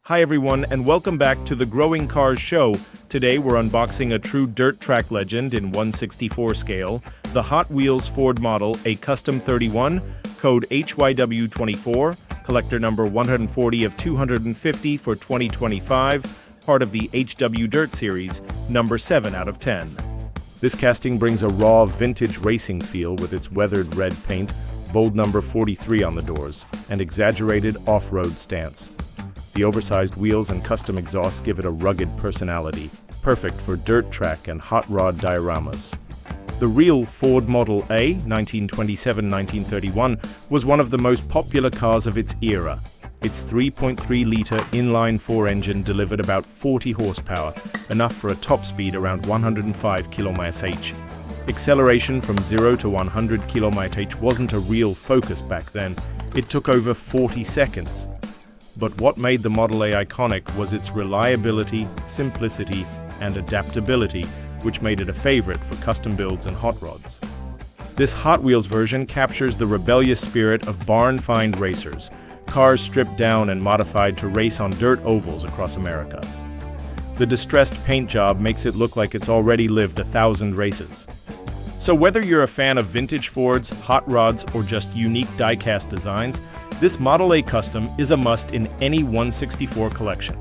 Hi everyone, and welcome back to the Growing Cars Show. Today we're unboxing a true dirt track legend in 1/64 scale, the Hot Wheels Ford model, a Custom 31, code HYW24, collector number 140 of 250 for 2025, part of the HW Dirt series, number 7 out of 10. This casting brings a raw, vintage racing feel with its weathered red paint, bold number 43 on the doors, and exaggerated off-road stance. The oversized wheels and custom exhausts give it a rugged personality, perfect for dirt track and hot rod dioramas. The real Ford Model A, 1927-1931, was one of the most popular cars of its era. Its 3.3-liter inline-4 engine delivered about 40 horsepower, enough for a top speed around 105 km/h. Acceleration from 0 to 100 km/h wasn't a real focus back then. It took over 40 seconds. But what made the Model A iconic was its reliability, simplicity, and adaptability, which made it a favorite for custom builds and hot rods. This Hot Wheels version captures the rebellious spirit of barn-find racers, cars stripped down and modified to race on dirt ovals across America. The distressed paint job makes it look like it's already lived 1,000 races. So whether you're a fan of vintage Fords, hot rods, or just unique die-cast designs, this Model A Custom is a must in any 1/64 collection.